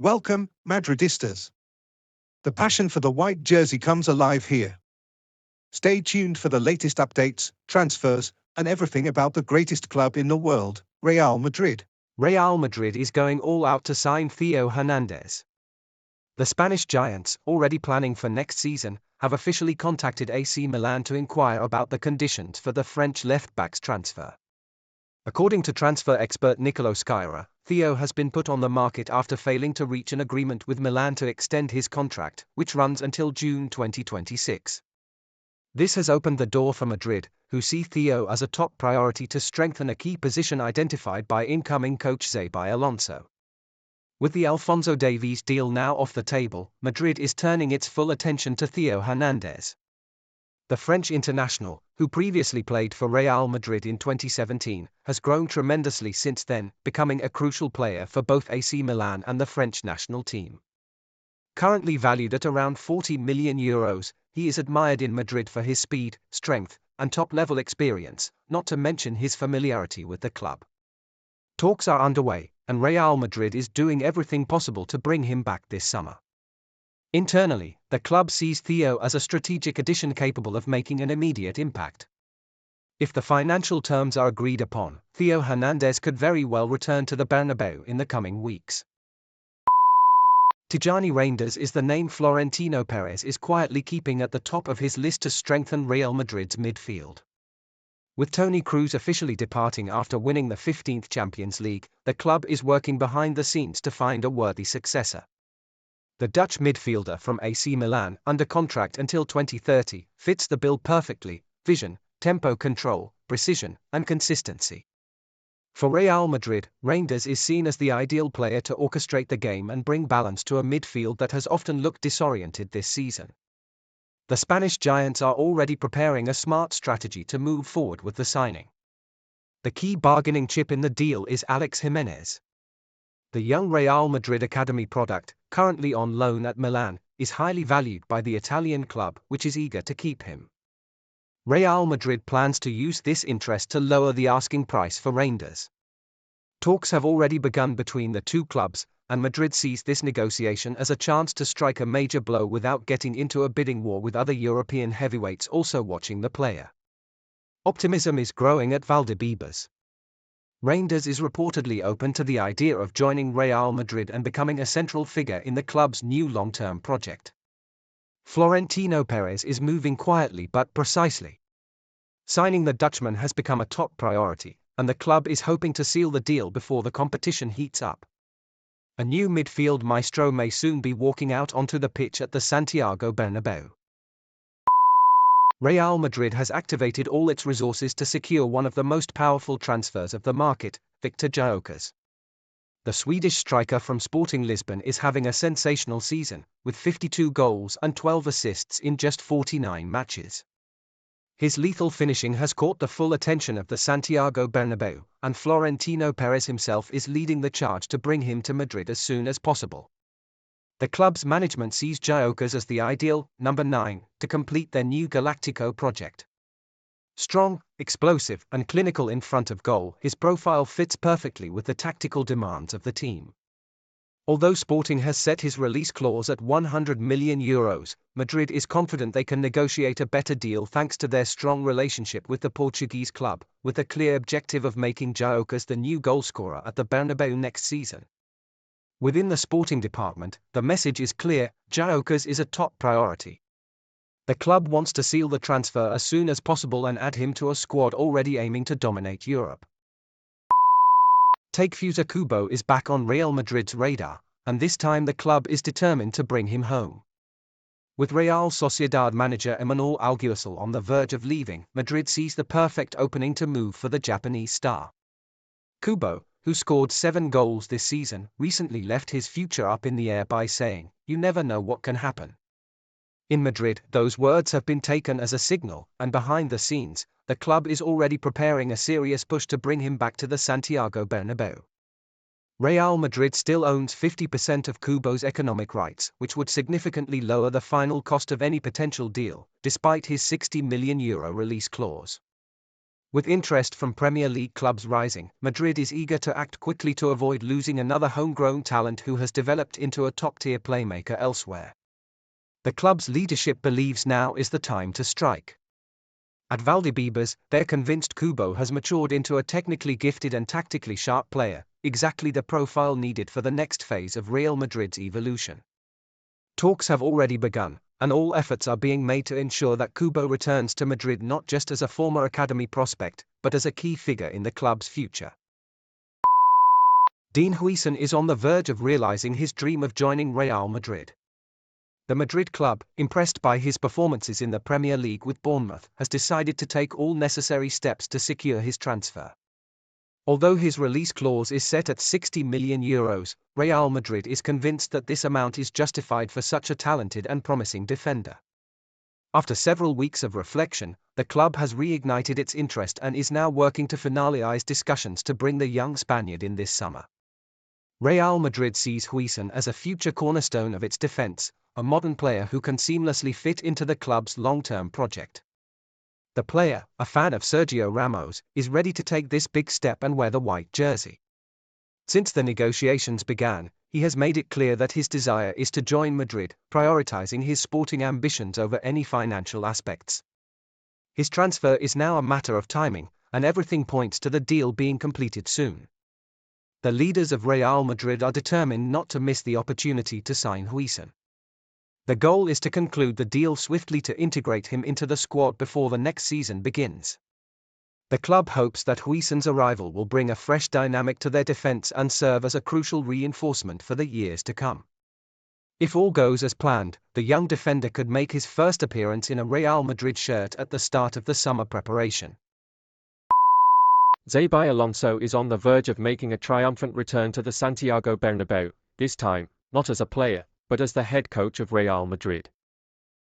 Welcome, Madridistas. The passion for the white jersey comes alive here. Stay tuned for the latest updates, transfers, and everything about the greatest club in the world, Real Madrid. Real Madrid is going all out to sign Theo Hernandez. The Spanish giants, already planning for next season, have officially contacted AC Milan to inquire about the conditions for the French left-back's transfer. According to transfer expert Nicolo Sciarra, Theo has been put on the market after failing to reach an agreement with Milan to extend his contract, which runs until June 2026. This has opened the door for Madrid, who see Theo as a top priority to strengthen a key position identified by incoming coach Xabi Alonso. With the Alphonso Davies deal now off the table, Madrid is turning its full attention to Theo Hernandez. The French international, who previously played for Real Madrid in 2017, has grown tremendously since then, becoming a crucial player for both AC Milan and the French national team. Currently valued at around €40 million, he is admired in Madrid for his speed, strength, and top-level experience, not to mention his familiarity with the club. Talks are underway, and Real Madrid is doing everything possible to bring him back this summer. Internally, the club sees Theo as a strategic addition capable of making an immediate impact. If the financial terms are agreed upon, Theo Hernandez could very well return to the Bernabéu in the coming weeks. Reijnders is the name Florentino Perez is quietly keeping at the top of his list to strengthen Real Madrid's midfield. With Toni Kroos officially departing after winning the 15th Champions League, the club is working behind the scenes to find a worthy successor. The Dutch midfielder from AC Milan, under contract until 2030, fits the bill perfectly: vision, tempo control, precision, and consistency. For Real Madrid, Reijnders is seen as the ideal player to orchestrate the game and bring balance to a midfield that has often looked disoriented this season. The Spanish giants are already preparing a smart strategy to move forward with the signing. The key bargaining chip in the deal is Alex Jimenez. The young Real Madrid academy product, currently on loan at Milan, is highly valued by the Italian club, which is eager to keep him. Real Madrid plans to use this interest to lower the asking price for Reijnders. Talks have already begun between the two clubs, and Madrid sees this negotiation as a chance to strike a major blow without getting into a bidding war with other European heavyweights also watching the player. Optimism is growing at Valdebebas. Reijnders is reportedly open to the idea of joining Real Madrid and becoming a central figure in the club's new long-term project. Florentino Perez is moving quietly but precisely. Signing the Dutchman has become a top priority, and the club is hoping to seal the deal before the competition heats up. A new midfield maestro may soon be walking out onto the pitch at the Santiago Bernabéu. Real Madrid has activated all its resources to secure one of the most powerful transfers of the market, Victor Gyokeres. The Swedish striker from Sporting Lisbon is having a sensational season, with 52 goals and 12 assists in just 49 matches. His lethal finishing has caught the full attention of the Santiago Bernabéu, and Florentino Perez himself is leading the charge to bring him to Madrid as soon as possible. The club's management sees Gyokeres as the ideal number 9 to complete their new Galactico project. Strong, explosive, and clinical in front of goal, his profile fits perfectly with the tactical demands of the team. Although Sporting has set his release clause at €100 million, Madrid is confident they can negotiate a better deal thanks to their strong relationship with the Portuguese club, with the clear objective of making Gyokeres the new goalscorer at the Bernabéu next season. Within the Sporting department, the message is clear: Gyokeres is a top priority. The club wants to seal the transfer as soon as possible and add him to a squad already aiming to dominate Europe. Takefusa Kubo is back on Real Madrid's radar, and this time the club is determined to bring him home. With Real Sociedad manager Emmanuel Alguacil on the verge of leaving, Madrid sees the perfect opening to move for the Japanese star. Kubo, who scored 7 goals this season, recently left his future up in the air by saying, "You never know what can happen." In Madrid, those words have been taken as a signal, and behind the scenes, the club is already preparing a serious push to bring him back to the Santiago Bernabéu. Real Madrid still owns 50% of Kubo's economic rights, which would significantly lower the final cost of any potential deal, despite his €60 million release clause. With interest from Premier League clubs rising, Madrid is eager to act quickly to avoid losing another homegrown talent who has developed into a top-tier playmaker elsewhere. The club's leadership believes now is the time to strike. At Valdebebas, they're convinced Kubo has matured into a technically gifted and tactically sharp player, exactly the profile needed for the next phase of Real Madrid's evolution. Talks have already begun, and all efforts are being made to ensure that Kubo returns to Madrid not just as a former academy prospect, but as a key figure in the club's future. Dean Huijsen is on the verge of realizing his dream of joining Real Madrid. The Madrid club, impressed by his performances in the Premier League with Bournemouth, has decided to take all necessary steps to secure his transfer. Although his release clause is set at €60 million, Real Madrid is convinced that this amount is justified for such a talented and promising defender. After several weeks of reflection, the club has reignited its interest and is now working to finalize discussions to bring the young Spaniard in this summer. Real Madrid sees Huijsen as a future cornerstone of its defense, a modern player who can seamlessly fit into the club's long-term project. The player, a fan of Sergio Ramos, is ready to take this big step and wear the white jersey. Since the negotiations began, he has made it clear that his desire is to join Madrid, prioritizing his sporting ambitions over any financial aspects. His transfer is now a matter of timing, and everything points to the deal being completed soon. The leaders of Real Madrid are determined not to miss the opportunity to sign Huijsen. The goal is to conclude the deal swiftly to integrate him into the squad before the next season begins. The club hopes that Huijsen's arrival will bring a fresh dynamic to their defense and serve as a crucial reinforcement for the years to come. If all goes as planned, the young defender could make his first appearance in a Real Madrid shirt at the start of the summer preparation. Xabi Alonso is on the verge of making a triumphant return to the Santiago Bernabéu, this time, not as a player, but as the head coach of Real Madrid.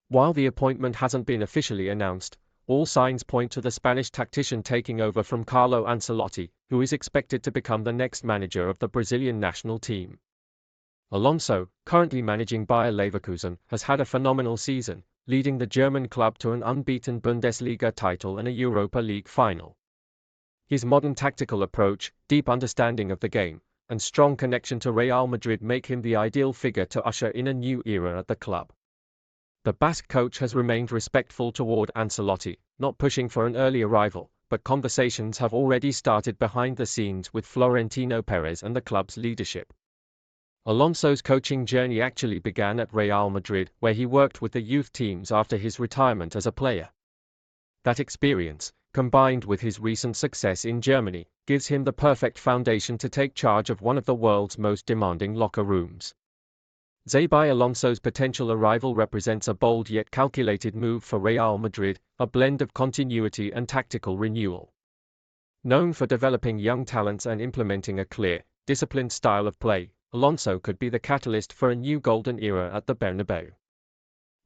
While the appointment hasn't been officially announced, all signs point to the Spanish tactician taking over from Carlo Ancelotti, who is expected to become the next manager of the Brazilian national team. Alonso, currently managing Bayer Leverkusen, has had a phenomenal season, leading the German club to an unbeaten Bundesliga title and a Europa League final. His modern tactical approach, deep understanding of the game, and strong connection to Real Madrid make him the ideal figure to usher in a new era at the club. The Basque coach has remained respectful toward Ancelotti, not pushing for an early arrival, but conversations have already started behind the scenes with Florentino Perez and the club's leadership. Alonso's coaching journey actually began at Real Madrid, where he worked with the youth teams after his retirement as a player. That experience, combined with his recent success in Germany, gives him the perfect foundation to take charge of one of the world's most demanding locker rooms. Xabi Alonso's potential arrival represents a bold yet calculated move for Real Madrid, a blend of continuity and tactical renewal. Known for developing young talents and implementing a clear, disciplined style of play, Alonso could be the catalyst for a new golden era at the Bernabeu.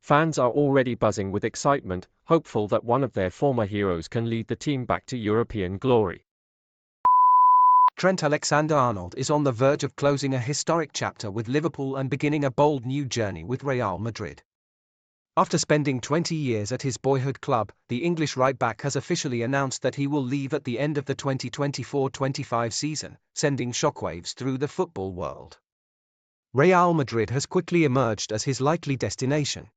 Fans are already buzzing with excitement, hopeful that one of their former heroes can lead the team back to European glory. Trent Alexander-Arnold is on the verge of closing a historic chapter with Liverpool and beginning a bold new journey with Real Madrid. After spending 20 years at his boyhood club, the English right-back has officially announced that he will leave at the end of the 2024-25 season, sending shockwaves through the football world. Real Madrid has quickly emerged as his likely destination.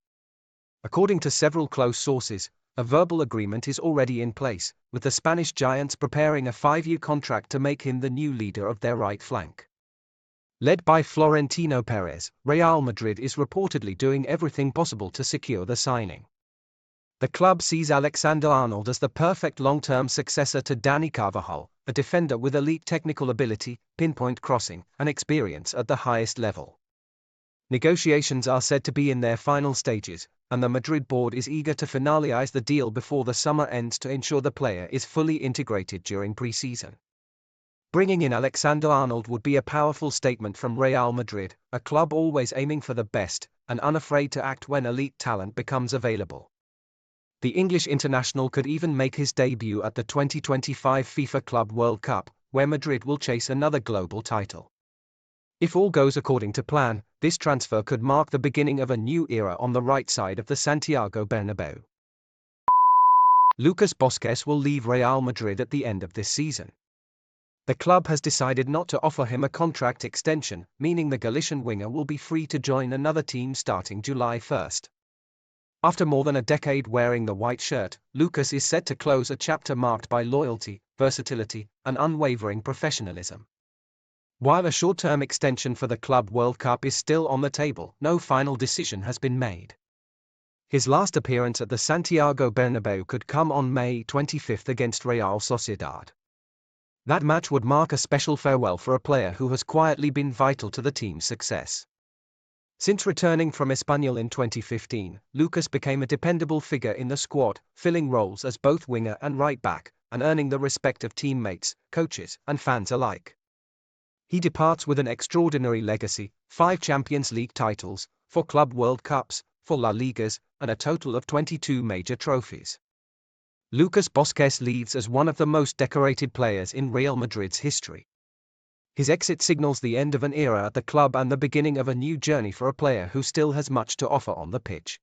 According to several close sources, a verbal agreement is already in place, with the Spanish giants preparing a 5-year contract to make him the new leader of their right flank. Led by Florentino Perez, Real Madrid is reportedly doing everything possible to secure the signing. The club sees Alexander-Arnold as the perfect long-term successor to Dani Carvajal, a defender with elite technical ability, pinpoint crossing, and experience at the highest level. Negotiations are said to be in their final stages, and the Madrid board is eager to finalize the deal before the summer ends to ensure the player is fully integrated during pre-season. Bringing in Alexander-Arnold would be a powerful statement from Real Madrid, a club always aiming for the best, and unafraid to act when elite talent becomes available. The English international could even make his debut at the 2025 FIFA Club World Cup, where Madrid will chase another global title. If all goes according to plan, this transfer could mark the beginning of a new era on the right side of the Santiago Bernabéu. Lucas Vazquez will leave Real Madrid at the end of this season. The club has decided not to offer him a contract extension, meaning the Galician winger will be free to join another team starting July 1st. After more than a decade wearing the white shirt, Lucas is set to close a chapter marked by loyalty, versatility, and unwavering professionalism. While a short-term extension for the Club World Cup is still on the table, no final decision has been made. His last appearance at the Santiago Bernabéu could come on May 25 against Real Sociedad. That match would mark a special farewell for a player who has quietly been vital to the team's success. Since returning from Espanyol in 2015, Lucas became a dependable figure in the squad, filling roles as both winger and right-back, and earning the respect of teammates, coaches, and fans alike. He departs with an extraordinary legacy: 5 Champions League titles, 4 Club World Cups, 4 La Ligas, and a total of 22 major trophies. Lucas Vazquez leaves as one of the most decorated players in Real Madrid's history. His exit signals the end of an era at the club and the beginning of a new journey for a player who still has much to offer on the pitch.